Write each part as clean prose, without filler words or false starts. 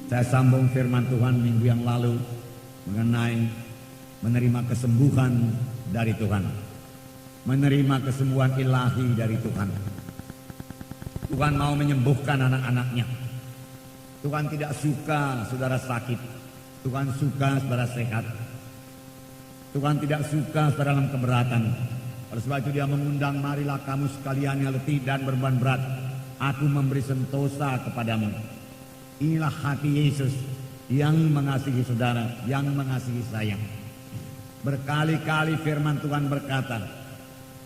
Saya sambung firman Tuhan minggu yang lalu mengenai menerima kesembuhan dari Tuhan, menerima kesembuhan ilahi dari Tuhan. Tuhan mau menyembuhkan anak-anaknya. Tuhan tidak suka saudara sakit. Tuhan suka saudara sehat. Tuhan tidak suka saudara dalam keberatan. Oleh sebab itu dia mengundang, marilah kamu sekalian yang letih dan berbeban berat, aku memberi sentosa kepadamu. Inilah hati Yesus yang mengasihi saudara, yang mengasihi saya. Berkali-kali firman Tuhan berkata,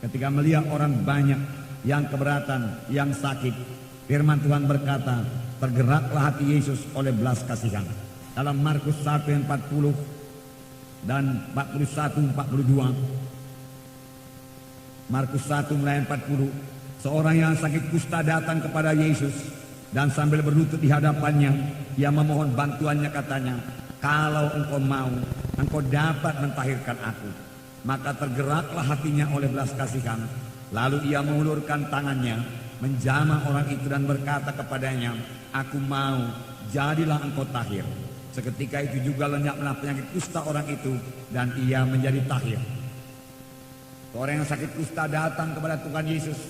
ketika melihat orang banyak yang keberatan, yang sakit, firman Tuhan berkata, tergeraklah hati Yesus oleh belas kasihan. Dalam Markus 1 ayat 40 dan 41-42. Markus 1 mulai 40, seorang yang sakit kusta datang kepada Yesus dan sambil berlutut di hadapannya, ia memohon bantuannya, katanya, kalau engkau mau, engkau dapat mentahirkan aku. Maka tergeraklah hatinya oleh belas kasihan. Lalu ia mengulurkan tangannya, menjamah orang itu dan berkata kepadanya, aku mau, jadilah engkau tahir. Seketika itu juga lenyaplah penyakit kusta orang itu dan ia menjadi tahir. Orang yang sakit kusta datang kepada Tuhan Yesus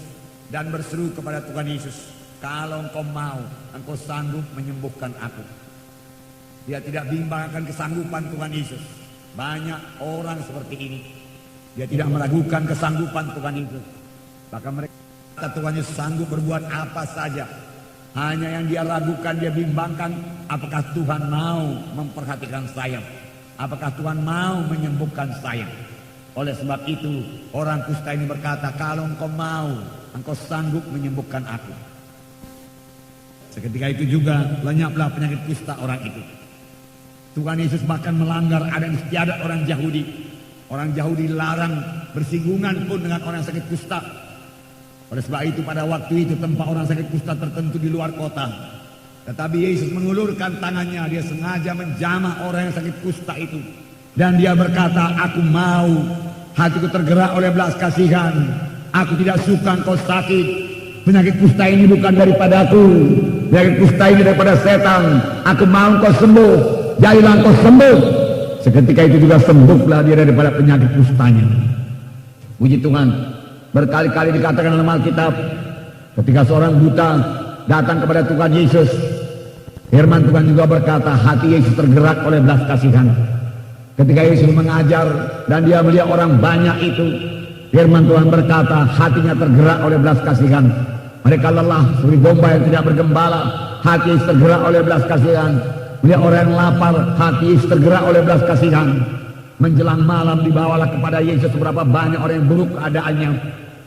dan berseru kepada Tuhan Yesus, kalau engkau mau, engkau sanggup menyembuhkan aku. Dia tidak bimbang akan kesanggupan Tuhan Yesus. Banyak orang seperti ini. Dia tidak meragukan kesanggupan Tuhan Yesus. Bahkan mereka kata Tuhan Yesus sanggup berbuat apa saja. Hanya yang dia ragukan, dia bimbangkan, apakah Tuhan mau memperhatikan saya? Apakah Tuhan mau menyembuhkan saya? Oleh sebab itu, orang kusta ini berkata, kalau engkau mau, engkau sanggup menyembuhkan aku. Seketika itu juga lenyaplah penyakit kusta orang itu. Tuhan Yesus bahkan melanggar adat istiadat orang Yahudi. Orang Yahudi larang bersinggungan pun dengan orang sakit kusta. Oleh sebab itu pada waktu itu tempat orang sakit kusta tertentu di luar kota. Tetapi Yesus mengulurkan tangannya, dia sengaja menjamah orang yang sakit kusta itu. Dan dia berkata, aku mau, hatiku tergerak oleh belas kasihan. Aku tidak suka engkau sakit. Penyakit kusta ini bukan daripadaku. Penyakit kusta ini daripada setan. Aku mau engkau sembuh. Jadilah engkau sembuh. Seketika itu juga sembuhlah dia daripada penyakit kustanya. Puji Tuhan. Berkali-kali dikatakan dalam Alkitab, ketika seorang buta datang kepada Tuhan Yesus, firman Tuhan juga berkata, hati Yesus tergerak oleh belas kasihan. Ketika Yesus mengajar dan dia melihat orang banyak itu, firman Tuhan berkata, hatinya tergerak oleh belas kasihan. Mereka lelah seperti domba yang tidak bergembala, hati Yesus tergerak oleh belas kasihan. Melihat orang yang lapar, hati Yesus tergerak oleh belas kasihan. Menjelang malam dibawalah kepada Yesus beberapa banyak orang yang buruk keadaannya.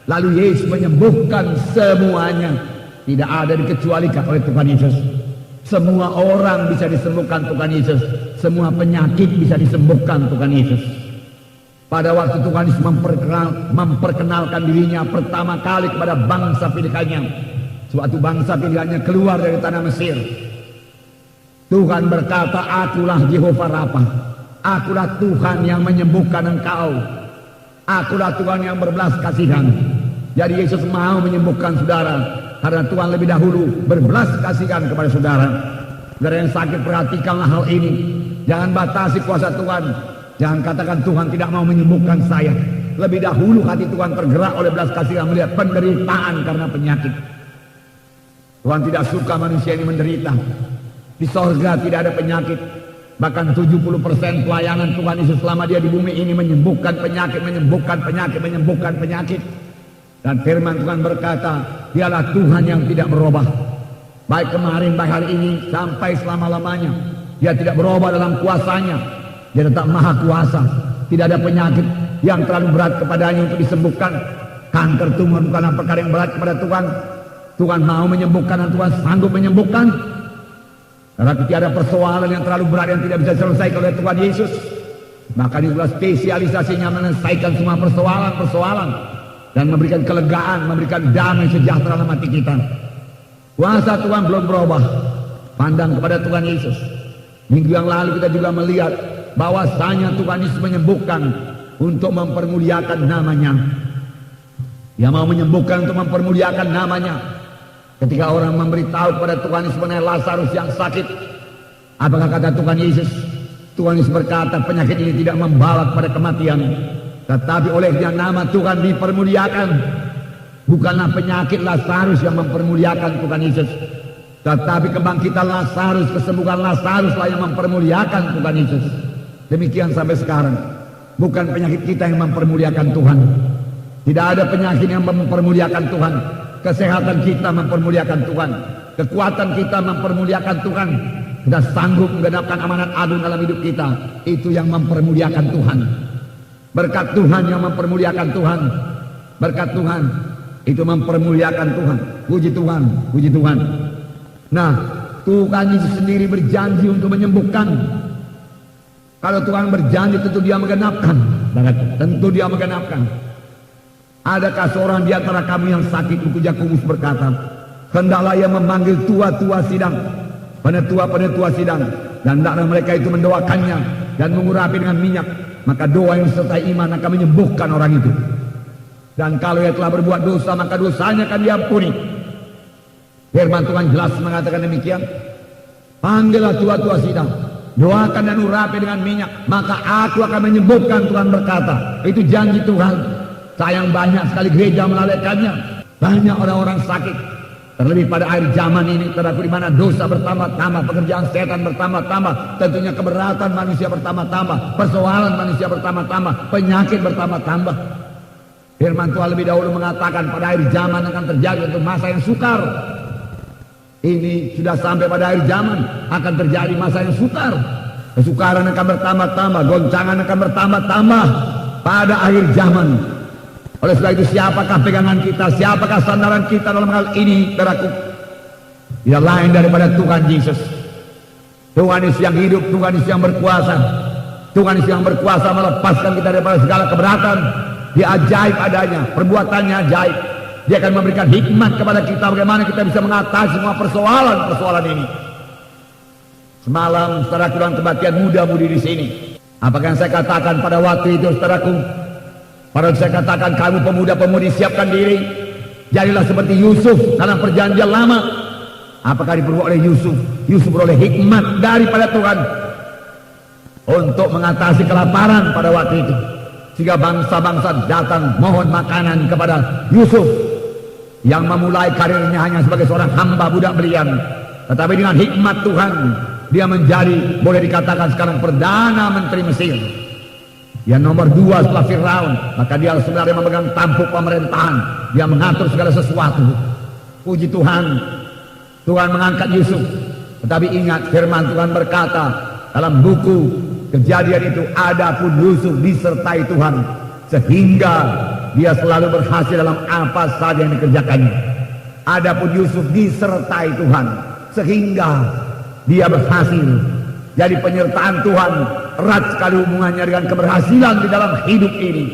Lalu Yesus menyembuhkan semuanya. Tidak ada dikecualikan oleh Tuhan Yesus. Semua orang bisa disembuhkan Tuhan Yesus. Semua penyakit bisa disembuhkan Tuhan Yesus. Pada waktu Tuhan Yesus memperkenalkan dirinya pertama kali kepada bangsa pilihannya, suatu bangsa pilihannya keluar dari tanah Mesir, Tuhan berkata, akulah Jehovah Rafa. Akulah Tuhan yang menyembuhkan engkau. Akulah Tuhan yang berbelas kasihan. Jadi Yesus mau menyembuhkan saudara karena Tuhan lebih dahulu berbelas kasihan kepada saudara. Saudara yang sakit, perhatikanlah hal ini. Jangan batasi kuasa Tuhan. Jangan katakan Tuhan tidak mau menyembuhkan saya. Lebih dahulu hati Tuhan tergerak oleh belas kasihan melihat penderitaan karena penyakit. Tuhan tidak suka manusia ini menderita. Di sorga tidak ada penyakit. Bahkan 70% pelayanan Tuhan Yesus selama dia di bumi ini menyembuhkan penyakit, menyembuhkan penyakit, menyembuhkan penyakit. Dan firman Tuhan berkata, dialah Tuhan yang tidak berubah. Baik kemarin, baik hari ini, sampai selama-lamanya. Dia tidak berubah dalam kuasanya. Dia tetap maha kuasa. Tidak ada penyakit yang terlalu berat kepadanya untuk disembuhkan. Kanker tumor bukanlah perkara yang berat kepada Tuhan. Tuhan mau menyembuhkan dan Tuhan sanggup menyembuhkan. Tetapi tiada persoalan yang terlalu berat yang tidak bisa diselesaikan oleh Tuhan Yesus. Maka itulah spesialisasinya menyelesaikan semua persoalan-persoalan dan memberikan kelegaan, memberikan damai sejahtera dalam hati kita. Kuasa Tuhan belum berubah. Pandang kepada Tuhan Yesus. Minggu yang lalu kita juga melihat bahwasanya Tuhan Yesus menyembuhkan untuk mempermuliakan namanya. Dia mau menyembuhkan untuk mempermuliakan namanya. Ketika orang memberitahu kepada Tuhan Yesus mengenai Lazarus yang sakit, Apakah kata Tuhan Yesus? Tuhan Yesus berkata, penyakit ini tidak membawa kepada kematian, tetapi olehnya nama Tuhan dipermuliakan. Bukanlah penyakit Lazarus yang mempermuliakan Tuhan Yesus, tetapi kebangkitan Lazarus, kesembuhan Lazarus lah yang mempermuliakan Tuhan Yesus. Demikian sampai sekarang. Bukan penyakit kita yang mempermuliakan Tuhan. Tidak ada penyakit yang mempermuliakan Tuhan. Kesehatan kita mempermuliakan Tuhan. Kekuatan kita mempermuliakan Tuhan. Kita sanggup menggenapkan amanat agung dalam hidup kita. Itu yang mempermuliakan Tuhan. Berkat Tuhan yang mempermuliakan Tuhan. Berkat Tuhan itu mempermuliakan Tuhan. Puji Tuhan, puji Tuhan. Nah, Tuhan Yesus sendiri berjanji untuk menyembuhkan. Kalau Tuhan berjanji, tentu Dia menggenapkan. Tentu Dia menggenapkan. Adakah seorang di antara kami yang sakit? Buku Yakobus berkata, hendaklah ia memanggil tua-tua sidang, penetua-penetua sidang, dan hendaklah mereka itu mendoakannya dan mengurapi dengan minyak. Maka doa yang disertai iman akan menyembuhkan orang itu. Dan kalau ia telah berbuat dosa, maka dosanya akan diampuni. Firman Tuhan jelas mengatakan demikian. Panggillah tua-tua sidang, doakan dan urapi dengan minyak, maka aku akan menyembuhkan. Tuhan berkata, itu janji Tuhan. Sayang banyak sekali gereja melalaikannya. Banyak orang-orang sakit. Terlebih pada akhir zaman ini, di mana dosa bertambah-tambah, pekerjaan setan bertambah-tambah, tentunya keberatan manusia bertambah-tambah, persoalan manusia bertambah-tambah, penyakit bertambah-tambah. Firman Tuhan lebih dahulu mengatakan pada akhir zaman akan terjadi untuk masa yang sukar. Ini sudah sampai pada akhir zaman, akan terjadi masa yang sukar. Kesukaran akan bertambah-tambah, goncangan akan bertambah-tambah pada akhir zaman. Oleh sebab itu, siapakah pegangan kita, siapakah sandaran kita dalam hal ini, saudaraku? Tidak lain daripada Tuhan Yesus. Tuhan Yesus yang hidup, Tuhan Yesus yang berkuasa. Tuhan Yesus yang berkuasa melepaskan kita daripada segala keberatan. Dia ajaib adanya, perbuatannya ajaib. Dia akan memberikan hikmat kepada kita bagaimana kita bisa mengatasi semua persoalan-persoalan ini. Semalam, saudaraku, dalam kebaktian muda-mudi di sini, apakah yang saya katakan pada waktu itu, saudaraku? Pada saya katakan, kamu pemuda-pemudi siapkan diri, jadilah seperti Yusuf dalam perjanjian lama. Apakah diperbuat oleh Yusuf? Yusuf beroleh hikmat daripada Tuhan untuk mengatasi kelaparan pada waktu itu, sehingga bangsa-bangsa datang mohon makanan kepada Yusuf yang memulai karirnya hanya sebagai seorang hamba budak belian, tetapi dengan hikmat Tuhan dia menjadi, boleh dikatakan sekarang, Perdana Menteri Mesir. Yang nomor 2 setelah Firaun. Maka dia sebenarnya memegang tampuk pemerintahan. Dia mengatur segala sesuatu. Puji Tuhan, Tuhan mengangkat Yusuf. Tetapi ingat, firman Tuhan berkata dalam buku Kejadian itu, adapun Yusuf disertai Tuhan, sehingga dia selalu berhasil dalam apa saja yang dikerjakannya. Adapun Yusuf disertai Tuhan, sehingga dia berhasil. Jadi penyertaan Tuhan erat sekali hubungannya dengan keberhasilan di dalam hidup ini.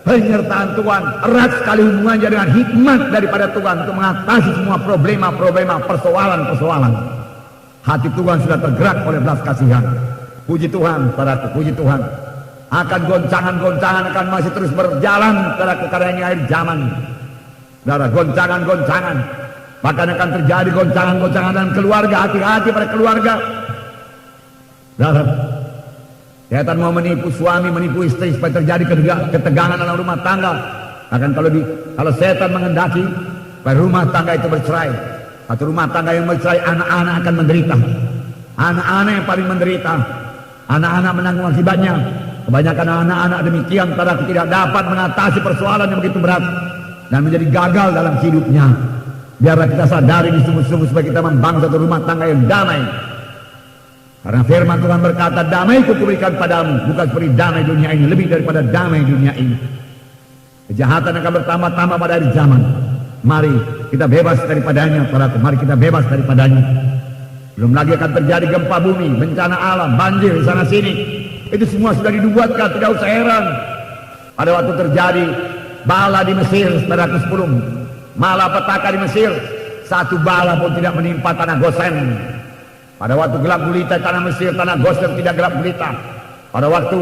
Penyertaan Tuhan erat sekali hubungannya dengan hikmat daripada Tuhan untuk mengatasi semua problema-problema, persoalan-persoalan. Hati Tuhan sudah tergerak oleh belas kasihan. Puji Tuhan, saudaraku, puji Tuhan. Akan goncangan-goncangan akan masih terus berjalan, saudaraku, karena ini akhir zaman. Saudara, goncangan-goncangan. Bahkan akan terjadi goncangan-goncangan dalam keluarga. Hati-hati pada keluarga. Saudara, setan mau menipu suami, menipu istri supaya terjadi ketegangan dalam rumah tangga. Akan kalau setan menghendaki supaya rumah tangga itu bercerai, atau rumah tangga yang bercerai, anak-anak akan menderita. Anak-anak yang paling menderita. Anak-anak menanggung akibatnya. Kebanyakan anak-anak demikian, saudara, tidak dapat mengatasi persoalan yang begitu berat dan menjadi gagal dalam hidupnya. Biarlah kita sadari di sungguh-sungguh supaya kita membangun satu rumah tangga yang damai. Karena firman Tuhan berkata, damai ku kuberikan padamu, bukan seperti damai dunia ini, lebih daripada damai dunia ini. Kejahatan akan bertambah-tambah pada hari zaman. Mari kita bebas daripadanya, saudaraku. Mari kita bebas daripadanya. Belum lagi akan terjadi gempa bumi, bencana alam, banjir di sana sini. Itu semua sudah dibuatkan, tidak usah heran. Pada waktu terjadi bala di Mesir, saudaraku, 10 malapetaka di Mesir, satu bala pun tidak menimpa tanah Gosen. Pada waktu gelap gulita tanah Mesir, tanah Gosen tidak gelap gulita. Pada waktu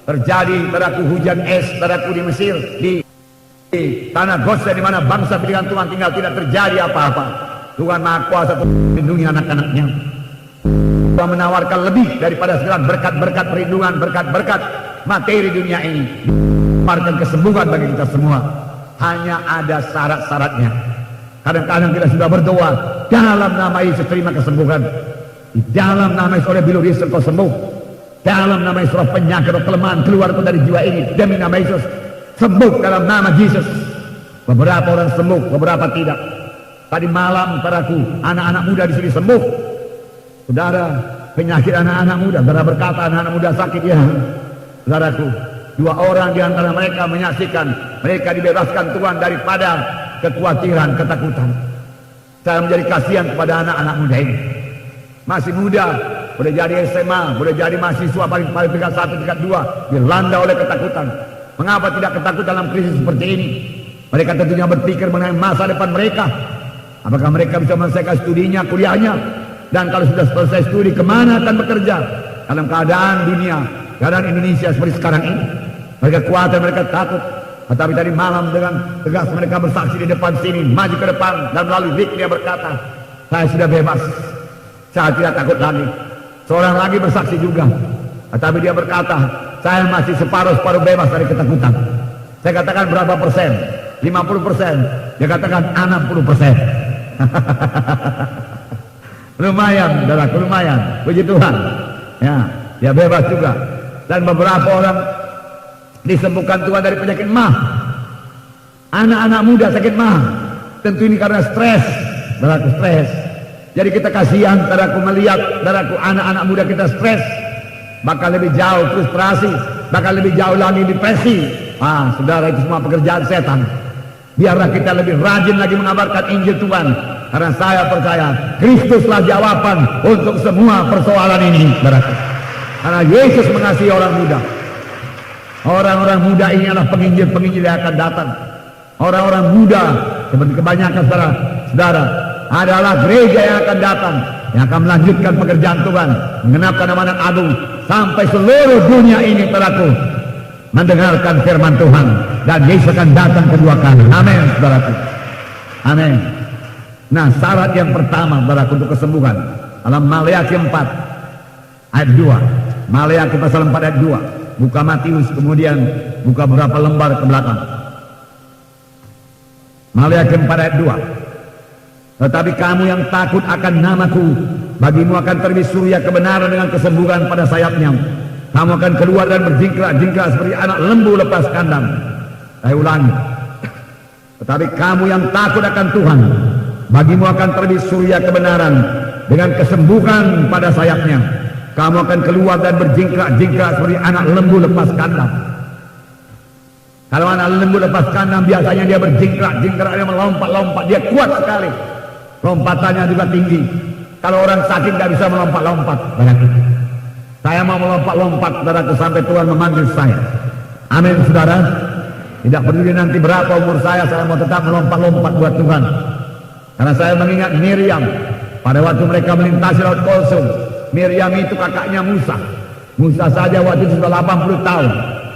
terjadi, saudaraku, hujan es, saudaraku, di Mesir, di tanah Gosen, di mana bangsa pilihan Tuhan tinggal, tidak terjadi apa-apa. Tuhan Maha Kuasa melindungi anak-anaknya. Tuhan menawarkan lebih daripada segala berkat-berkat perlindungan, berkat-berkat materi dunia ini. Menawarkan kesembuhan bagi kita semua. Hanya ada syarat-syaratnya. Kadang-kadang kita sudah berdoa, dalam nama Yesus terima kesembuhan. Di dalam nama Yesus oleh bilu Yesus kau sembuh. Dalam nama Yesus roh penyakit, roh kelemahan keluar dari jiwa ini. Demi nama Yesus sembuh dalam nama Yesus. Beberapa orang sembuh, beberapa tidak. Tadi malam padaku, anak-anak muda di sini sembuh. Saudara, penyakit anak-anak muda. Saudara berkata anak-anak muda sakit, ya. Saudaraku, 2 orang di antara mereka menyaksikan mereka dibebaskan Tuhan daripada kekhawatiran, ketakutan. Saya menjadi kasihan kepada anak-anak muda ini. Masih muda, boleh jadi SMA, boleh jadi mahasiswa paling tingkat 1, tingkat 2, dilanda oleh ketakutan. Mengapa tidak ketakutan dalam krisis seperti ini? Mereka tentunya berpikir mengenai masa depan mereka. Apakah mereka bisa menyelesaikan studinya, kuliahnya? Dan kalau sudah selesai studi, kemana akan bekerja? Dalam keadaan dunia, keadaan Indonesia seperti sekarang ini, mereka khawatir, mereka takut. Tetapi tadi malam dengan tegas mereka bersaksi di depan sini, maju ke depan, dan melalui zikir dia berkata, saya sudah bebas, saya tidak takut lagi. Seorang lagi bersaksi juga, tetapi dia berkata, saya masih separuh-separuh bebas dari ketakutan. Saya katakan berapa persen? 50%. Dia katakan 60%. Lumayan, saudaraku, lumayan. Puji Tuhan. Ya, dia bebas juga. Dan beberapa orang disembuhkan Tuhan dari penyakit mah. Anak-anak muda sakit mah. Tentu ini karena stres, saudaraku, stres. Jadi kita kasihan, saudaraku, melihat saudaraku anak-anak muda kita stres, bakal lebih jauh frustrasi, bakal lebih jauh lagi depresi. Saudara, itu semua pekerjaan setan. Biarlah kita lebih rajin lagi mengabarkan Injil Tuhan. Karena saya percaya Kristuslah jawaban untuk semua persoalan ini, saudaraku. Karena Yesus mengasihi orang muda. Orang-orang muda ini adalah penginjil-penginjil yang akan datang. Orang-orang muda seperti kebanyakan saudara adalah gereja yang akan datang, yang akan melanjutkan pekerjaan Tuhan, mengenapkan amanat agung sampai seluruh dunia ini, saudaraku, mendengarkan firman Tuhan. Dan Yesus akan datang kedua kali. Amin, saudaraku. Amin. Nah, syarat yang pertama, saudaraku, untuk kesembuhan dalam Maleakhi 4 ayat 2. Maleakhi pasal 4 ayat 2. Buka Matius, kemudian buka beberapa lembar ke belakang. Maleakhi 4 ayat 2. Tetapi kamu yang takut akan namaku, bagimu akan terbit surya kebenaran dengan kesembuhan pada sayapnya. Kamu akan keluar dan berjingkrak-jingkrak seperti anak lembu lepas kandang. Saya ulangi. Tetapi kamu yang takut akan Tuhan, bagimu akan terbit surya kebenaran dengan kesembuhan pada sayapnya. Kamu akan keluar dan berjingkrak-jingkrak seperti anak lembu lepas kandang. Kalau anak lembu lepas kandang biasanya dia berjingkrak-jingkrak, dia melompat-lompat, dia kuat sekali. Lompatannya juga tinggi. Kalau orang sakit tidak bisa melompat-lompat. Saya mau melompat-lompat, saudaraku, sampai Tuhan memanggil saya. Amin, saudara. Tidak peduli nanti berapa umur saya mau tetap melompat-lompat buat Tuhan. Karena saya mengingat Miriam pada waktu mereka melintasi Laut Kulsum. Miriam itu kakaknya Musa. Musa saja waktu itu sudah 80 tahun.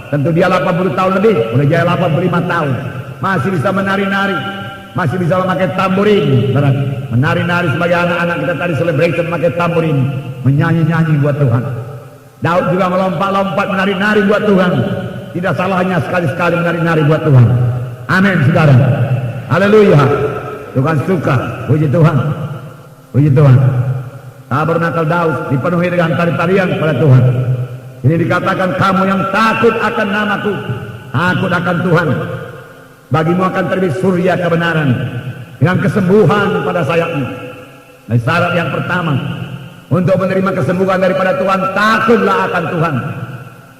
Tentu dia 80 tahun lebih, boleh jadi 85 tahun. Masih bisa menari-nari, masih bisa memakai tamborin. Menari-nari sebagai anak-anak kita tadi celebration memakai tamborin, menyanyi-nyanyi buat Tuhan. Daud juga melompat-lompat menari-nari buat Tuhan. Tidak salahnya sekali-sekali menari-nari buat Tuhan. Amin, saudara. Haleluya. Tuhan suka. Puji Tuhan. Puji Tuhan. Tabernakel Daud dipenuhi dengan tari-tarian kepada Tuhan. Ini dikatakan kamu yang takut akan namaku, takut akan Tuhan, bagimu akan terbit surya kebenaran dengan kesembuhan pada sayapmu. Dan syarat yang pertama untuk menerima kesembuhan daripada Tuhan, takutlah akan Tuhan.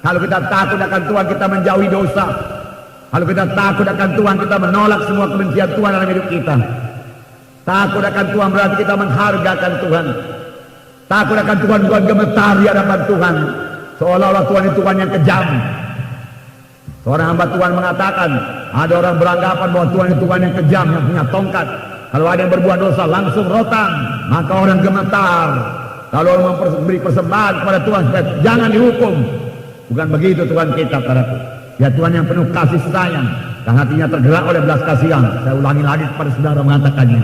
Kalau kita takut akan Tuhan, kita menjauhi dosa. Kalau kita takut akan Tuhan, kita menolak semua kebencian Tuhan dalam hidup kita. Takut akan Tuhan berarti kita menghargakan Tuhan. Takut akan Tuhan bukan gemetar di hadapan Tuhan, seolah-olah Tuhan itu Tuhan yang kejam. Seorang hamba Tuhan mengatakan, ada orang beranggapan bahwa Tuhan itu Tuhan yang kejam, yang punya tongkat. Kalau ada yang berbuat dosa langsung rotan, maka orang gemetar. Kalau orang memberi persembahan kepada Tuhan supaya jangan dihukum. Bukan begitu Tuhan kita, saudaraku. Ya, Tuhan yang penuh kasih sayang, dan hatinya tergerak oleh belas kasihan. Saya ulangi lagi kepada saudara mengatakannya.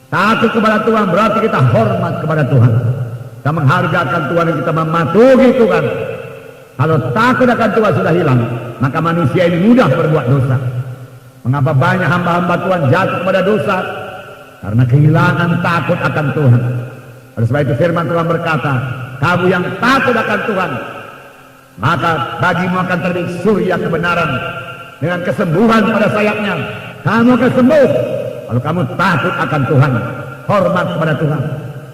Takut kepada Tuhan berarti kita hormat kepada Tuhan. kita menghargakan Tuhan, kita mematuhi Tuhan. Kalau takut akan Tuhan sudah hilang, maka manusia ini mudah berbuat dosa. Mengapa banyak hamba-hamba Tuhan jatuh kepada dosa? Karena kehilangan takut akan Tuhan. Oleh sebab itu firman Tuhan berkata, kamu yang takut akan Tuhan, maka bagimu akan terbit surya kebenaran dengan kesembuhan pada sayapnya. Kamu akan sembuh kalau kamu takut akan Tuhan, hormat kepada Tuhan,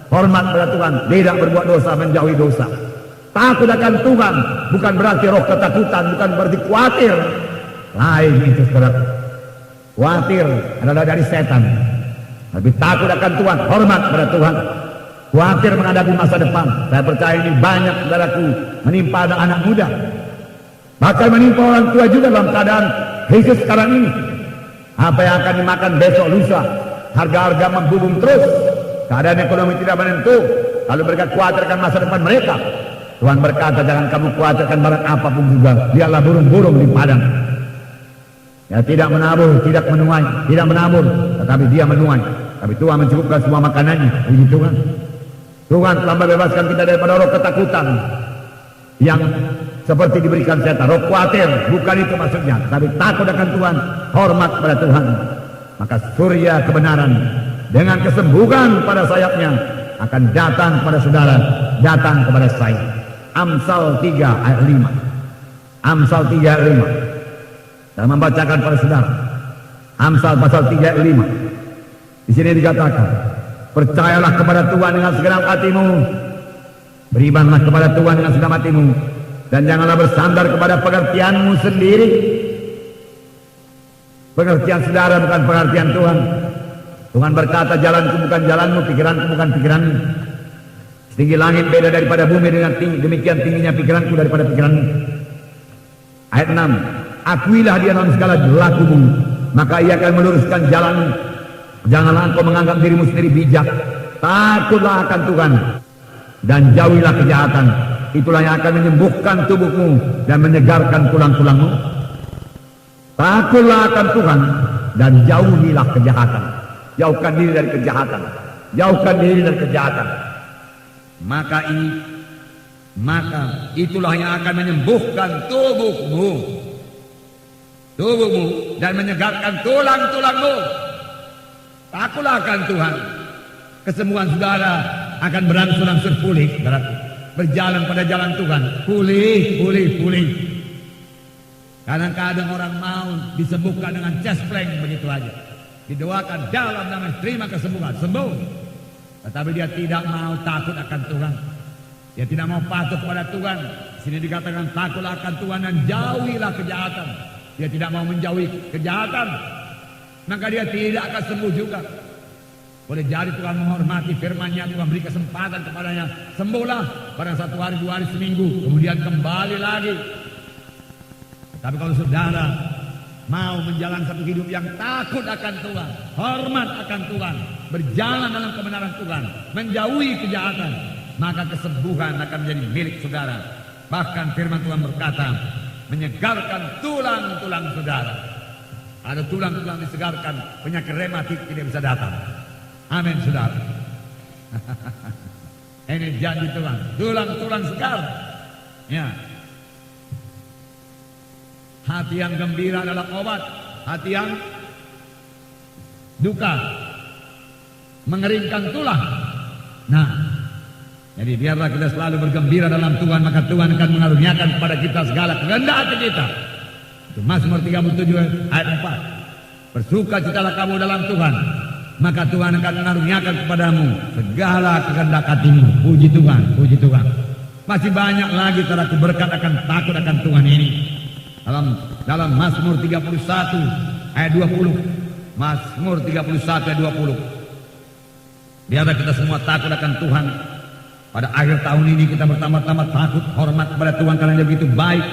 hormat kepada Tuhan, tidak berbuat dosa, menjauhi dosa. Takut akan Tuhan bukan berarti roh ketakutan, bukan berarti khawatir. Lain itu saudara. Khawatir adalah dari setan. Tapi takut akan Tuhan, hormat kepada Tuhan, khawatir menghadapi masa depan. Saya percaya ini banyak saudaraku menimpa anak muda, bahkan menimpa orang tua juga dalam keadaan krisis sekarang ini. Apa yang akan dimakan besok lusa, harga-harga membubung terus, keadaan ekonomi tidak menentu, lalu mereka khawatirkan masa depan mereka. Tuhan berkata, jangan kamu khawatirkan barang apapun juga, lihatlah burung-burung di padang. Ya, tidak menabur, tidak menuai, tidak menabur, tetapi dia menuai. Tapi Tuhan mencukupkan semua makanannya. Puji Tuhan. Tuhan telah membebaskan kita daripada roh ketakutan yang seperti diberikan setan, roh khawatir, bukan itu maksudnya. Tapi takut akan Tuhan, hormat kepada Tuhan, maka surya kebenaran dengan kesembuhan pada sayapnya akan datang kepada saudara, datang kepada saya. Amsal 3 ayat 5. Amsal 3 ayat 5. Saya membacakan pada saudara. Amsal pasal 3 ayat 5. Di sini dikatakan, percayalah kepada Tuhan dengan segenap hatimu, berimanlah kepada Tuhan dengan segenap hatimu, dan janganlah bersandar kepada pengertianmu sendiri. Pengertian saudara bukan pengertian Tuhan. Tuhan berkata, jalanku bukan jalanmu, pikiranku bukan pikiranmu. Setinggi langit beda daripada bumi, dengan demikian tingginya pikiranku daripada pikiranmu. Ayat 6. Akuilah dia dalam segala lakumu, maka ia akan meluruskan jalanmu. Janganlah engkau menganggap dirimu sendiri bijak. Takutlah akan Tuhan dan jauhilah kejahatan. Itulah yang akan menyembuhkan tubuhmu dan menyegarkan tulang-tulangmu. Takutlah akan Tuhan dan jauhilah kejahatan. Jauhkan diri dari kejahatan. Jauhkan diri dari kejahatan. Maka itulah yang akan menyembuhkan tubuhmu dan menyegarkan tulang-tulangmu. Takutlah akan Tuhan. Kesembuhan saudara akan berangsur-angsur pulih. Berjalan pada jalan Tuhan, pulih. Kadang-kadang orang mau disembuhkan dengan chest blank begitu aja. Didoakan dalam nama, terima kesembuhan, sembuh. Tetapi dia tidak mau takut akan Tuhan. Dia tidak mau patuh kepada Tuhan. Sini dikatakan takutlah akan Tuhan dan jauhilah kejahatan. Dia tidak mau menjauhi kejahatan, maka dia tidak akan sembuh juga. Boleh jadi Tuhan menghormati firman-Nya, Tuhan beri kesempatan kepadanya, sembuhlah pada 1 hari, 2 hari, seminggu, kemudian kembali lagi. Tapi kalau saudara mau menjalani satu hidup yang takut akan Tuhan, hormat akan Tuhan, berjalan dalam kebenaran Tuhan, menjauhi kejahatan, maka kesembuhan akan menjadi milik saudara. Bahkan firman Tuhan berkata, menyegarkan tulang-tulang saudara. Ada tulang-tulang disegarkan, penyakit rematik tidak bisa datang. Amin saudara. Ini janji Tuhan, tulang-tulang segar. Ya. Hati yang gembira adalah obat, hati yang duka mengeringkan tulang. Nah, jadi biarlah kita selalu bergembira dalam Tuhan, maka Tuhan akan mengaruniakan kepada kita segala kehendak hati kita. Itu Mazmur 37 ayat 4. Bersukacitalah kamu dalam Tuhan, maka Tuhan akan mengaruniakan kepadamu segala kehendak hatimu. Puji Tuhan, puji Tuhan. Masih banyak lagi saudaraku berkat akan takut akan Tuhan ini. Dalam Mazmur 31 ayat 20. Mazmur 31 ayat 20. Biarlah kita semua takut akan Tuhan. Pada akhir tahun ini kita bertambah-tambah takut, hormat kepada Tuhan karena Dia begitu baik.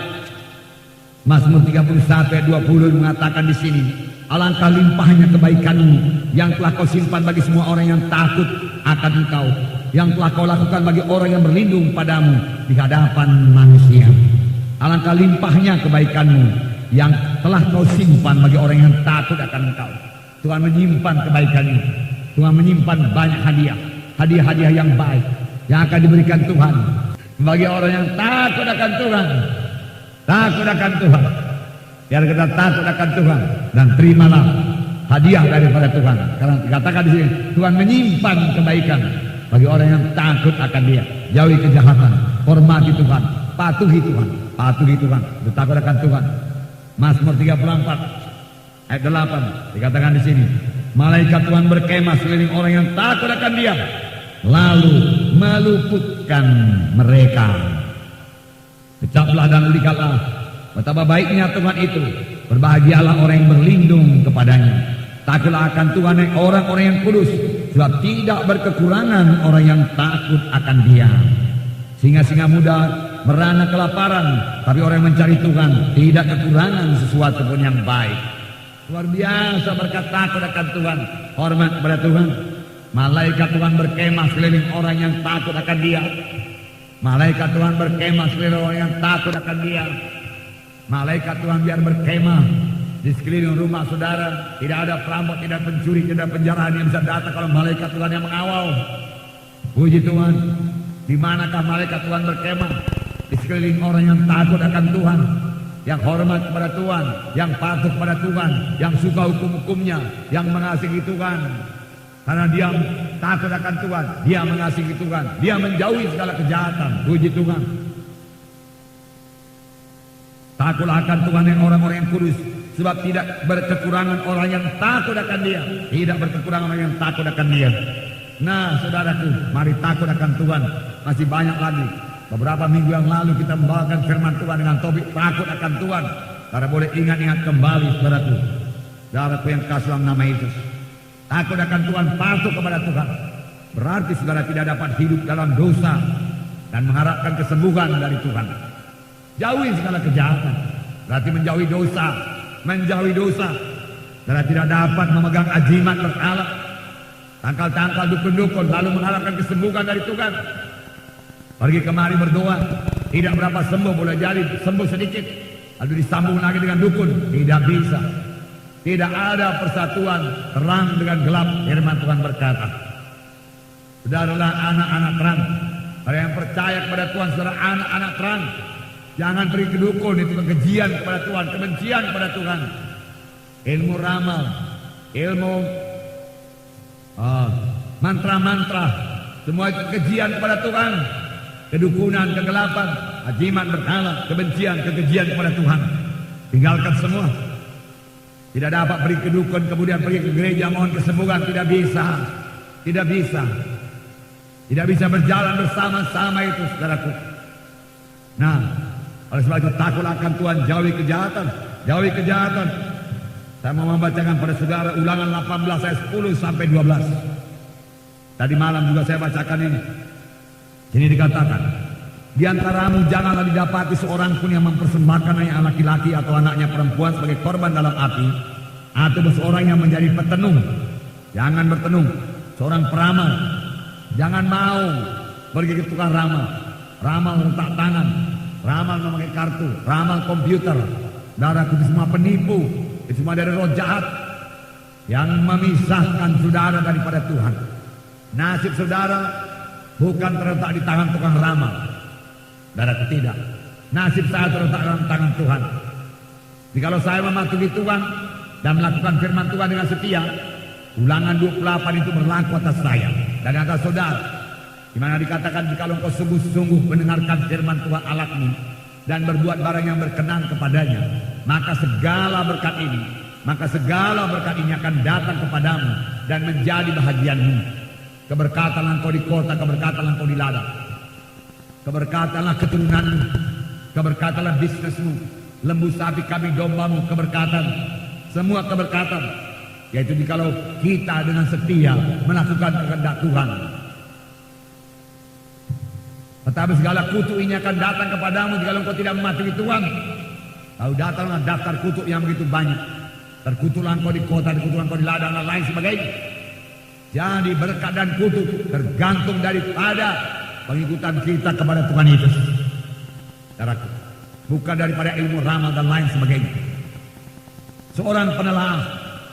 Mazmur 31 ayat 20 mengatakan di sini, alangkah limpahnya kebaikanmu yang telah kau simpan bagi semua orang yang takut akan Engkau, yang telah kau lakukan bagi orang yang berlindung padamu di hadapan manusia. Alangkah limpahnya kebaikanmu yang telah kau simpan bagi orang yang takut akan Engkau. Tuhan menyimpan kebaikan ini. Tuhan menyimpan banyak hadiah, hadiah-hadiah yang baik, yang akan diberikan Tuhan bagi orang yang takut akan Tuhan. Takut akan Tuhan. Biar kita takut akan Tuhan dan terimalah hadiah daripada Tuhan. Karena dikatakan di sini Tuhan menyimpan kebaikan bagi orang yang takut akan Dia. Jauhi kejahatan, hormati Tuhan, patuhi Tuhan, patuhi Tuhan. Takut akan Tuhan. Mazmur 34 ayat 8 dikatakan di sini, malaikat Tuhan berkemah sekeliling orang yang takut akan Dia, lalu meluputkan mereka. Kecaplah dan lihatlah betapa baiknya Tuhan itu. Berbahagialah orang yang berlindung kepadanya. Takutlah akan Tuhan orang-orang yang kudus, sebab tidak berkekurangan orang yang takut akan Dia. Singa-singa muda merana kelaparan, tapi orang yang mencari Tuhan tidak kekurangan sesuatu pun yang baik. Luar biasa berkat takut akan Tuhan, hormat kepada Tuhan. Malaikat Tuhan berkemah sekeliling orang yang takut akan Dia. Malaikat Tuhan berkemah sekeliling orang yang takut akan Dia. Malaikat Tuhan biar berkemah di sekeliling rumah saudara. Tidak ada perampok, tidak pencuri, tidak penjarahan yang bisa datang kalau malaikat Tuhan yang mengawal. Puji Tuhan. Di manakah malaikat Tuhan berkemah? Di sekeliling orang yang takut akan Tuhan, yang hormat kepada Tuhan, yang patuh kepada Tuhan, yang suka hukum-hukumnya, yang mengasihi Tuhan. Karena dia takut akan Tuhan, dia mengasihi Tuhan, dia menjauhi segala kejahatan. Puji Tuhan. Takutlah akan Tuhan yang orang-orang yang kudus, sebab tidak berkekurangan orang yang takut akan Dia. Tidak berkekurangan orang yang takut akan Dia. Nah, saudaraku, mari takut akan Tuhan. Masih banyak lagi. Beberapa minggu yang lalu kita membawakan firman Tuhan dengan topik takut akan Tuhan. Saudara boleh ingat-ingat kembali, saudaraku. Saudaraku yang kasih dalam nama Yesus. Takut akan Tuhan, patuh kepada Tuhan. Berarti saudara tidak dapat hidup dalam dosa dan mengharapkan kesembuhan dari Tuhan. Jauhi segala kejahatan. Berarti menjauhi dosa. Menjauhi dosa. Saudara tidak dapat memegang ajimat berhala, tangkal-tangkal dukun-dukun, lalu mengharapkan kesembuhan dari Tuhan. Pergi kemari berdoa, tidak berapa sembuh, boleh jadi sembuh sedikit, lalu disambung lagi dengan dukun. Tidak bisa. Tidak ada persatuan terang dengan gelap. Firman Tuhan berkata, saudaralah anak-anak terang. Para yang percaya kepada Tuhan, saudara anak-anak terang. Jangan pergi ke dukun, itu kekejian kepada Tuhan, kebencian kepada Tuhan. Ilmu ramal, ilmu mantra-mantra, semua itu kekejian kepada Tuhan. Kedukunan, kegelapan, ajimat berhala, kebencian, kekejian kepada Tuhan. Tinggalkan semua. Tidak dapat pergi ke dukun kemudian pergi ke gereja mohon kesembuhan. Tidak bisa. Tidak bisa. Tidak bisa berjalan bersama-sama itu, saudaraku. Nah, oleh sebab itu takutlah akan Tuhan, jauhi kejahatan. Jauhi kejahatan. Saya mau membacakan pada saudara Ulangan 18 ayat 10 sampai 12. Tadi malam juga saya bacakan ini. Ini dikatakan, di antaramu janganlah didapati seorang pun yang mempersembahkan anaknya laki-laki atau anaknya perempuan sebagai korban dalam api, atau seorang yang menjadi petenung. Jangan bertenung. Seorang peramal, jangan mau pergi ke tukang ramal. Ramal letak tangan, ramal memakai kartu, ramal komputer. Darahku itu semua penipu, itu semua dari roh jahat yang memisahkan saudara daripada Tuhan. Nasib saudara bukan terletak di tangan tukang ramal. Saudaraku tidak. Nasib saya terletak dalam tangan Tuhan. Jikalau saya mematuhi Tuhan dan melakukan firman Tuhan dengan setia, Ulangan 28 itu berlaku atas saya dan atas saudara. Di mana dikatakan, jikalau engkau sungguh-sungguh mendengarkan firman Tuhan Allahmu dan berbuat barang yang berkenan kepadanya, maka segala berkat ini akan datang kepadamu dan menjadi bahagianmu. Keberkatanlah engkau di kota, keberkatanlah engkau di ladang, keberkatanlah keturunanmu, keberkatanlah bisnismu, lembu sapi kambing dombamu, keberkatan, semua keberkatan, yaitu jikalau kita dengan setia melakukan kehendak Tuhan. Tetapi segala kutuk ini akan datang kepadamu jikalau engkau tidak mematuhi Tuhan. Lalu datanglah daftar kutuk yang begitu banyak. Terkutuklah engkau di kota, terkutuklah engkau di ladang dan lain sebagainya. Jadi berkat dan kutuk tergantung daripada pengikutan kita kepada Tuhan Yesus. Saudaraku, bukan daripada ilmu ramal dan lain sebagainya. Seorang penelaah,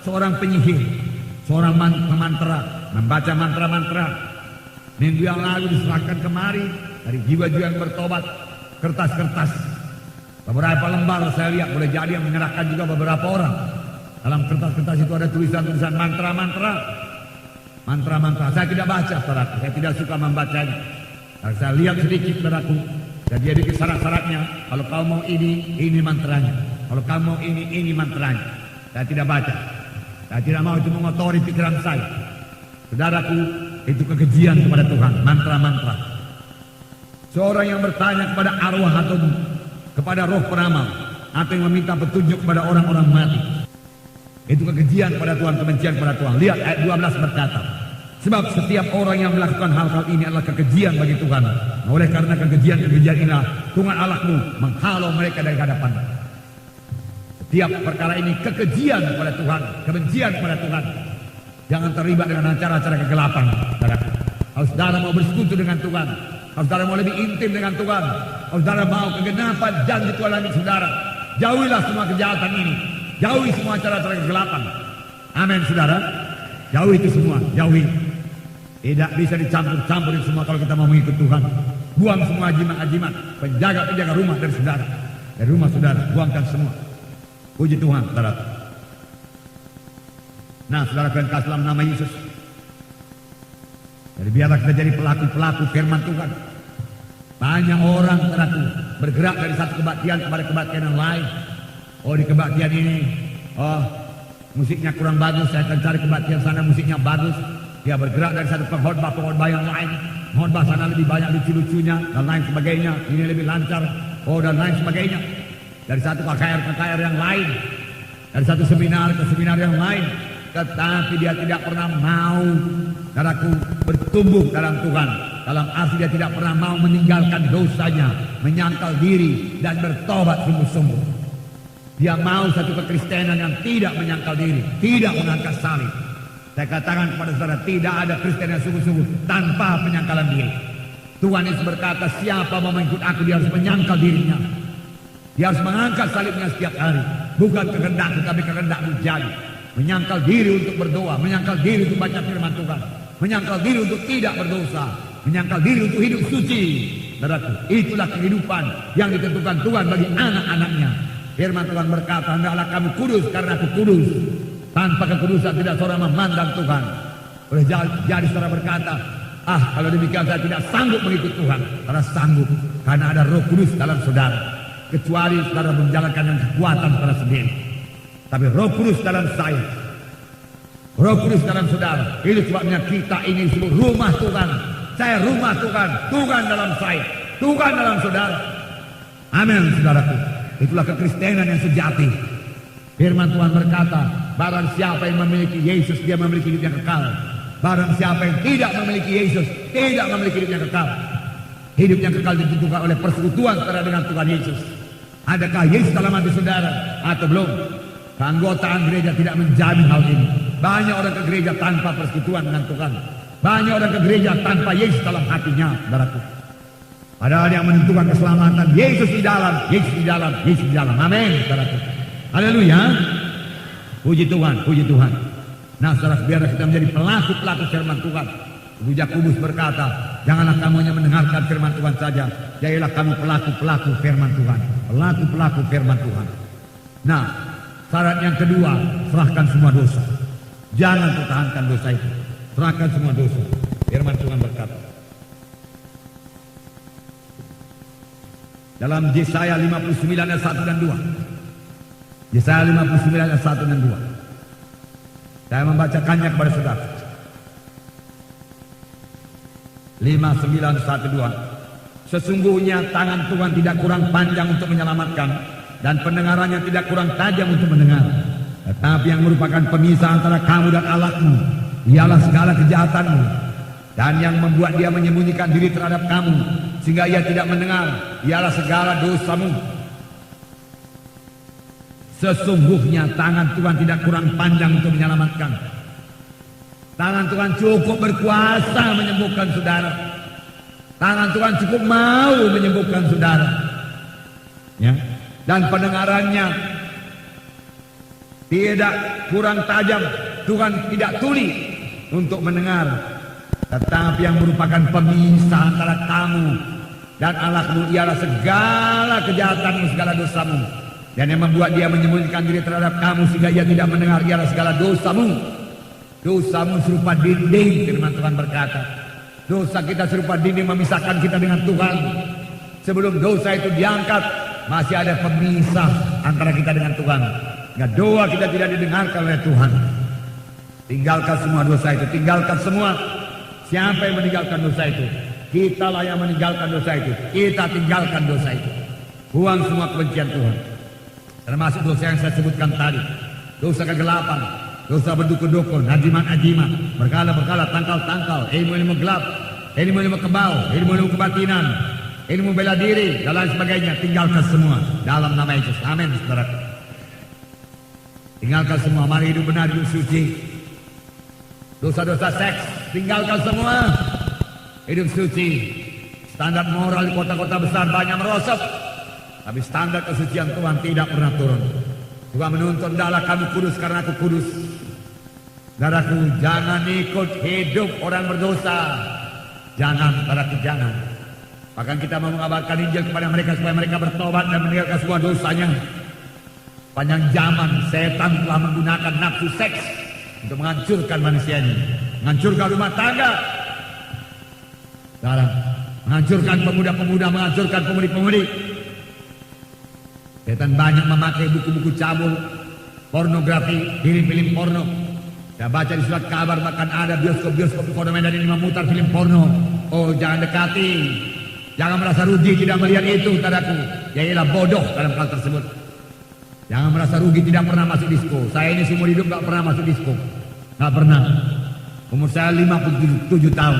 seorang penyihir, seorang pemantra, membaca mantra-mantra, Minggu yang lalu diserahkan kemari dari jiwa-jiwa yang bertobat, kertas-kertas. Beberapa lembar saya lihat, boleh jadi yang menyerahkan juga beberapa orang. Dalam kertas-kertas itu ada tulisan-tulisan mantra-mantra. Mantra-mantra, saya tidak baca, saudaraku. Saya tidak suka membacanya. Dan saya lihat sedikit, saudaraku. Dan dia bikin syarat-syaratnya. Kalau kau mau ini mantranya. Kalau kau mau ini mantranya. Saya tidak baca. Saya tidak mau itu mengotori pikiran saya. Saudaraku, itu kekejian kepada Tuhan, mantra-mantra. Seorang yang bertanya kepada arwah atau kepada roh peramal, atau yang meminta petunjuk kepada orang-orang mati, itu kekejian kepada Tuhan, kebencian kepada Tuhan. Lihat ayat 12 berkata, sebab setiap orang yang melakukan hal-hal ini adalah kekejian bagi Tuhan. Nah, oleh karena kekejian inilah Tuhan Allahmu menghalau mereka dari hadapan. Setiap perkara ini kekejian kepada Tuhan, kebencian kepada Tuhan. Jangan terlibat dengan acara-acara kegelapan, saudara. Kalau saudara mau bersekutu dengan Tuhan, kalau saudara mau lebih intim dengan Tuhan, kalau saudara mau kegenapan janji Tuhan dalam saudara, jauhilah semua kejahatan ini, jauhi semua acara-acara kegelapan. Amin, saudara. Jauhi itu semua, jauhi. Tidak bisa dicampur-campurin semua kalau kita mau mengikut Tuhan. Buang semua jimat-jimat, penjaga-penjaga rumah dari saudara, dari rumah saudara, buangkan semua. Puji Tuhan, saudara. Nah, saudara kalian kasih dalam nama Yesus. Jadi biarlah kita jadi pelaku-pelaku firman Tuhan. Banyak orang, saudaraku, bergerak dari satu kebaktian kepada kebaktian yang lain. Oh, di kebaktian ini, oh, musiknya kurang bagus, saya akan cari kebaktian sana musiknya bagus. Dia bergerak dari satu pengkhotbah yang lain. Khotbah sana lebih banyak lucu-lucunya dan lain sebagainya. Ini lebih lancar, oh, dan lain sebagainya. Dari satu KKR ke KKR yang lain. Dari satu seminar ke seminar yang lain. Tetapi dia tidak pernah mau, saudaraku, bertumbuh dalam Tuhan. Dalam arti dia tidak pernah mau meninggalkan dosanya, menyangkal diri dan bertobat sungguh-sungguh. Dia mau satu kekristenan yang tidak menyangkal diri, tidak mengangkat salib. Saya katakan kepada saudara, tidak ada Kristen yang sungguh-sungguh tanpa penyangkalan diri. Tuhan Yesus berkata, siapa mau mengikut aku, dia harus menyangkal dirinya. Dia harus mengangkat salibnya setiap hari. Bukan kehendak, tetapi kehendakmu jadi. Menyangkal diri untuk berdoa, menyangkal diri untuk baca firman Tuhan, menyangkal diri untuk tidak berdosa, menyangkal diri untuk hidup suci. Saudaraku, itulah kehidupan yang ditentukan Tuhan bagi anak-anaknya. Firman Tuhan berkata, hendaklah kamu kudus karena aku kudus. Tanpa kekudusan tidak seorang memandang Tuhan. Oleh jadi saudara berkata, kalau demikian saya tidak sanggup mengikut Tuhan. Karena sanggup, karena ada Roh Kudus dalam saudara. Kecuali saudara menjalankan yang kekuatan saudara sendiri. Tapi Roh Kudus dalam saya, Roh Kudus dalam saudara. Itu sebabnya kita ini disebut rumah Tuhan. Saya rumah Tuhan, Tuhan dalam saya, Tuhan dalam saudara. Amin, saudaraku. Itulah kekristenan yang sejati. Firman Tuhan berkata, barang siapa yang memiliki Yesus, dia memiliki hidup yang kekal. Barang siapa yang tidak memiliki Yesus, tidak memiliki hidup yang kekal. Hidup yang kekal ditentukan oleh persekutuan saudara dengan Tuhan Yesus. Adakah Yesus dalam hati saudara atau belum? Keanggotaan gereja tidak menjamin hal ini. Banyak orang ke gereja tanpa persekutuan dengan Tuhan. Banyak orang ke gereja tanpa Yesus dalam hatinya, saudaraku. Padahal yang menentukan keselamatan, Yesus di dalam, Yesus di dalam, Yesus di dalam. Amin, saudaraku. Haleluya. Puji Tuhan, puji Tuhan. Nah, saudara, biar kita menjadi pelaku-pelaku firman Tuhan. Ibu Yakobus berkata, janganlah kamu hanya mendengarkan firman Tuhan saja, jadilah kamu pelaku-pelaku firman Tuhan. Pelaku-pelaku firman Tuhan. Nah, syarat yang kedua, serahkan semua dosa. Jangan pertahankan dosa itu. Serahkan semua dosa. Firman Tuhan berkata dalam Yesaya 59 ayat 1 dan 2. Yesaya 59 ayat 1 dan 2. Saya membacakannya kepada saudara. 59:1-2. Sesungguhnya tangan Tuhan tidak kurang panjang untuk menyelamatkan, dan pendengarannya tidak kurang tajam untuk mendengar. Tetapi yang merupakan pemisah antara kamu dan Allahmu ialah segala kejahatanmu, dan yang membuat dia menyembunyikan diri terhadap kamu sehingga ia tidak mendengar ialah segala dosamu. Sesungguhnya tangan Tuhan tidak kurang panjang untuk menyelamatkan. Tangan Tuhan cukup berkuasa menyembuhkan saudara. Tangan Tuhan cukup mau menyembuhkan saudara. Ya. Dan pendengarannya tidak kurang tajam. Tuhan tidak tuli untuk mendengar tetapi yang merupakan pemisah antara kamu dan Allahmu ialah segala kejahatanmu, segala dosamu. Dan yang membuat dia menyembunyikan diri terhadap kamu sehingga ia tidak mendengar ialah segala dosamu. Dosamu serupa dinding, firman Tuhan berkata. Dosa kita serupa dinding memisahkan kita dengan Tuhan. Sebelum dosa itu diangkat, masih ada pemisah antara kita dengan Tuhan. Sehingga doa kita tidak didengarkan oleh Tuhan. Tinggalkan semua dosa itu, tinggalkan semua. Siapa yang meninggalkan dosa itu? Kitalah yang meninggalkan dosa itu. Kita tinggalkan dosa itu. Buang semua kebencian Tuhan. Termasuk dosa yang saya sebutkan tadi. Dosa kegelapan, dosa berdukun-dukun, ajimat-ajimat, berkala-berkala, tangkal-tangkal, ilmu-ilmu gelap, ilmu-ilmu kebau, ilmu-ilmu kebatinan, ilmu bela diri, dan lain sebagainya. Tinggalkan semua dalam nama Yesus. Amin, saudara. Tinggalkan semua. Mari hidup benar, hidup suci. Dosa-dosa seks, tinggalkan semua. Hidup suci. Standar moral di kota-kota besar banyak merosot, tapi standar kesucian Tuhan tidak pernah turun. Tuhan menuntut, hendaklah kami kudus karena aku kudus. Saudaraku, jangan ikut hidup orang berdosa. Jangan, saudaraku, jangan. Bahkan kita mau mengabarkan Injil kepada mereka supaya mereka bertobat dan meninggalkan semua dosanya. Panjang zaman setan telah menggunakan nafsu seks untuk menghancurkan manusia ini, menghancurkan rumah tangga, saudara, menghancurkan pemuda-pemuda, menghancurkan pemudi-pemudi. Setan banyak memakai buku-buku cabul, pornografi, film-film porno. Saya baca di surat kabar bahkan ada bioskop-bioskop di Kota Medan ini memutar film porno. Oh, jangan dekati. Jangan merasa rugi tidak melihat itu, saudaraku. Ya ialah bodoh dalam hal tersebut. Jangan merasa rugi tidak pernah masuk disko. Saya ini seumur hidup gak pernah masuk disko. Gak pernah. Umur saya 57 tahun.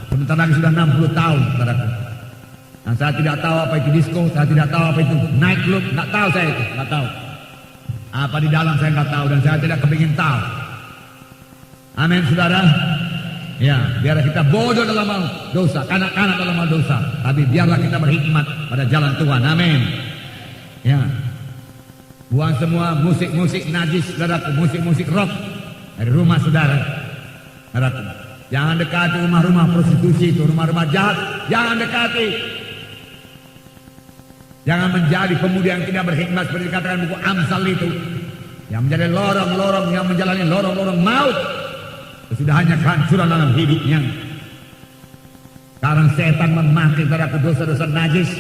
Sebentar lagi sudah 60 tahun, saudaraku. Dan saya tidak tahu apa itu disko, saya tidak tahu apa itu night club, nggak tahu saya itu, nggak tahu. Apa di dalam saya nggak tahu dan saya tidak kepingin tahu. Amin, saudara. Ya, biar kita bodoh dalam hal dosa, kanak-kanak dalam hal dosa, tapi biarlah kita berhikmat pada jalan Tuhan. Amin. Ya, buang semua musik-musik najis, saudaraku, musik-musik rock dari rumah saudara, saudaraku. Jangan dekati rumah-rumah prostitusi itu, rumah-rumah jahat, jangan dekati. Jangan menjadi pemuda yang tidak berhikmat seperti dikatakan buku Amsal itu, yang menjadi lorong-lorong, yang menjalani lorong-lorong maut. Sudah hanya kehancuran dalam hidupnya. Sekarang setan memakai saudaraku dosa-dosa najis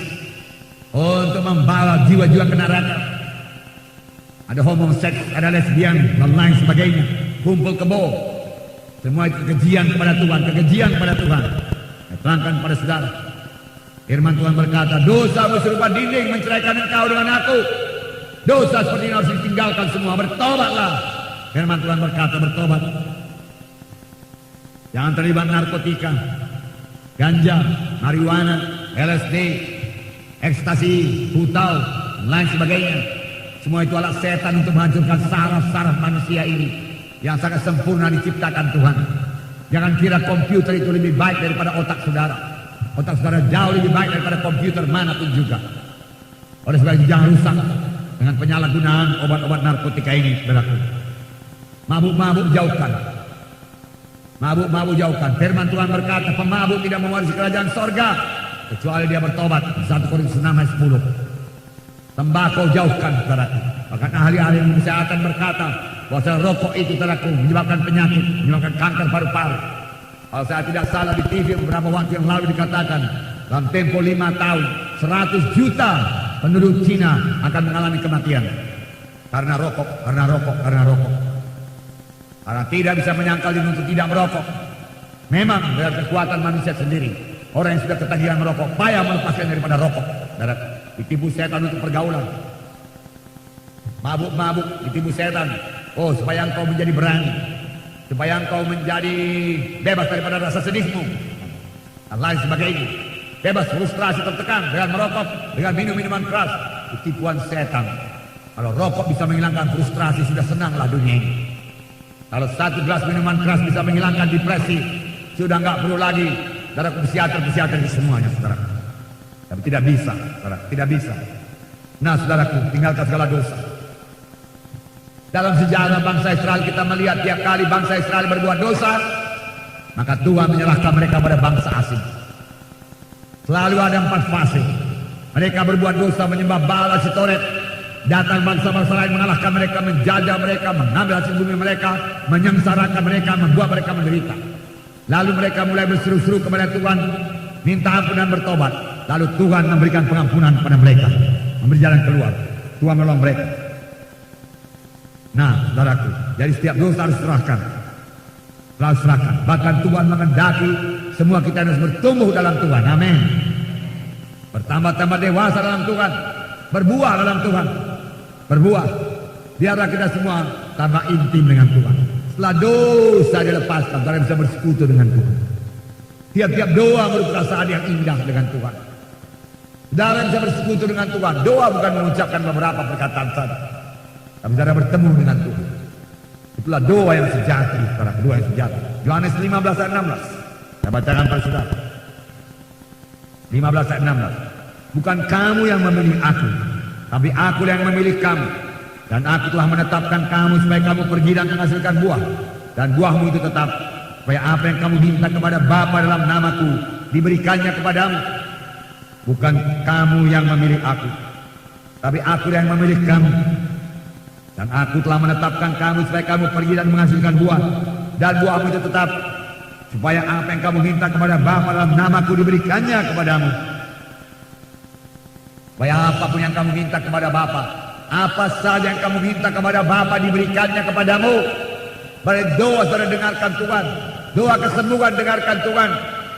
untuk membawa jiwa-jiwa ke neraka. Ada homoseks, ada lesbian, dan lain sebagainya. Kumpul kebo. Semua itu kekejian kepada Tuhan, kekejian kepada Tuhan. Saya terangkan pada saudara. Firman Tuhan berkata, dosamu serupa dinding menceraikan engkau dengan aku. Dosa seperti ini harus ditinggalkan semua, bertobatlah. Firman Tuhan berkata, bertobat. Jangan terlibat narkotika, ganja, marijuana, LSD, ekstasi, putau, dan lain sebagainya. Semua itu alat setan untuk menghancurkan saraf-saraf manusia ini yang sangat sempurna diciptakan Tuhan. Jangan kira komputer itu lebih baik daripada otak saudara. Otak saudara jauh lebih baik daripada komputer manapun juga. Oleh sebab itu jangan rusak dengan penyalahgunaan obat-obat narkotika ini, saudaraku. Mabuk-mabuk jauhkan. Mabuk-mabuk jauhkan. Firman Tuhan berkata, pemabuk tidak mewarisi kerajaan sorga kecuali dia bertobat. 1 Korintus 6 ayat 10. Tembakau jauhkan, saudaraku. Bahkan ahli-ahli kesehatan berkata bahwa rokok itu, saudaraku, menyebabkan penyakit, menyebabkan kanker paru-paru. Kalau saya tidak salah di TV beberapa waktu yang lalu dikatakan dalam tempo 5 tahun 100 juta penduduk Cina akan mengalami kematian karena rokok, karena rokok, karena rokok. Karena tidak bisa menyangkal diri untuk tidak merokok. Memang dengan kekuatan manusia sendiri, orang yang sudah ketagihan merokok payah melepaskan daripada rokok. Ditipu setan untuk pergaulan. Mabuk-mabuk ditipu setan. Oh, supaya engkau menjadi berani, supaya engkau menjadi bebas daripada rasa sedihmu dan lain sebagainya. Bebas frustrasi tertekan dengan merokok, dengan minum-minuman keras. Itu tipuan setan. Kalau rokok bisa menghilangkan frustrasi, sudah senanglah dunia ini. Kalau 1 gelas minuman keras bisa menghilangkan depresi, sudah nggak perlu lagi saudara psikiater semuanya, saudara. Tapi tidak bisa, saudara, tidak bisa. Nah, saudaraku, tinggalkan segala dosa. Dalam sejarah bangsa Israel kita melihat tiap kali bangsa Israel berbuat dosa, maka Tuhan menyerahkan mereka pada bangsa asing. Selalu ada 4 fase. Mereka berbuat dosa, menyembah Baal Asitoret. Datang bangsa-bangsa lain mengalahkan mereka, menjajah mereka, mengambil hasil bumi mereka, menyengsarakan mereka, membuat mereka menderita. Lalu mereka mulai berseru-seru kepada Tuhan, minta ampunan, bertobat. Lalu Tuhan memberikan pengampunan kepada mereka, memberi jalan keluar. Tuhan menolong mereka. Nah, saudaraku, jadi setiap dosa harus serahkan. Harus serahkan. Bahkan Tuhan mengendaki semua kita harus bertumbuh dalam Tuhan. Amin. Bertambah-tambah dewasa dalam Tuhan. Berbuah dalam Tuhan. Berbuah. Biarlah kita semua tambah intim dengan Tuhan. Setelah dosa dilepaskan, saudara bisa bersekutu dengan Tuhan. Tiap-tiap doa merupakan saat yang indah dengan Tuhan. Saudara bisa bersekutu dengan Tuhan. Doa bukan mengucapkan beberapa perkataan saja, tapi saudara bertemu dengan Tuhan. Itulah doa yang sejati, saudara. Doa yang sejati. Yohanes 15 ayat 16. Saya bacakan pada saudara. 15 ayat 16. Bukan kamu yang memilih aku, tapi aku yang memilih kamu. Dan aku telah menetapkan kamu supaya kamu pergi dan menghasilkan buah. Dan buahmu itu tetap, supaya apa yang kamu minta kepada Bapa dalam namaku diberikannya kepadamu. Bukan kamu yang memilih aku, tapi aku yang memilih kamu. Dan aku telah menetapkan kamu supaya kamu pergi dan menghasilkan buah. Dan buahmu itu tetap, supaya apa yang kamu minta kepada Bapa dalam namaku diberikannya kepadamu. Supaya apapun yang kamu minta kepada Bapa, apa saja yang kamu minta kepada Bapa diberikannya kepadamu. Berdoa saudara dengarkan Tuhan. Doa kesembuhan dengarkan Tuhan.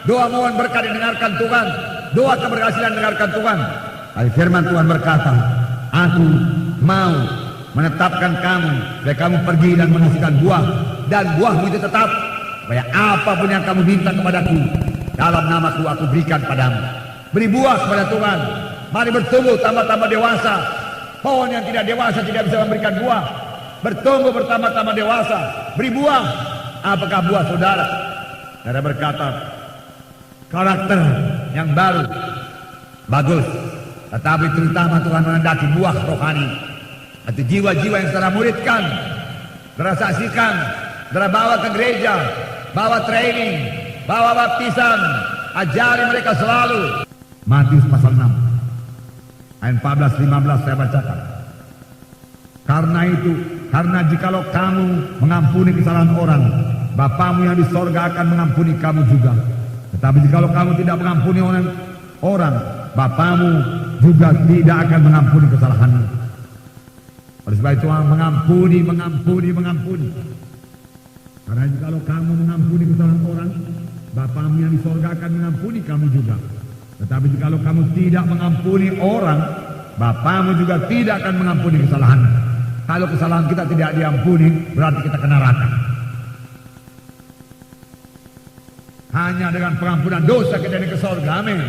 Doa mohon berkat dengarkan Tuhan. Doa keberhasilan dengarkan Tuhan. Firman Tuhan berkata, aku mau menetapkan kamu supaya kamu pergi dan menghasilkan buah, dan buahmu itu tetap, supaya apapun yang kamu minta kepadaku dalam namaku aku berikan padamu. Beri buah kepada Tuhan. Mari bertumbuh tambah-tambah dewasa. Pohon yang tidak dewasa tidak bisa memberikan buah. Bertumbuh bertambah-tambah dewasa, beri buah. Apakah buah saudara? Saudara berkata, karakter yang baru bagus, tetapi terutama Tuhan mengendaki buah rohani. Itu jiwa-jiwa yang saudara muridkan, saudara saksikan, saudara bawa ke gereja, bawa training, bawa baptisan, ajari mereka selalu. Matius pasal 6 ayat 14-15 saya bacakan. Karena jikalau kamu mengampuni kesalahan orang, Bapamu yang di sorga akan mengampuni kamu juga. Tetapi jikalau kamu tidak mengampuni orang, Bapamu juga tidak akan mengampuni kesalahanmu. Oleh sebab itu mengampuni. Karena jikalau kamu mengampuni kesalahan orang, Bapamu yang di sorga akan mengampuni kamu juga. Tetapi jikalau kamu tidak mengampuni orang, Bapamu juga tidak akan mengampuni kesalahan. Kalau kesalahan kita tidak diampuni, berarti kita kena neraka. Hanya dengan pengampunan dosa kita ke surga. Amin.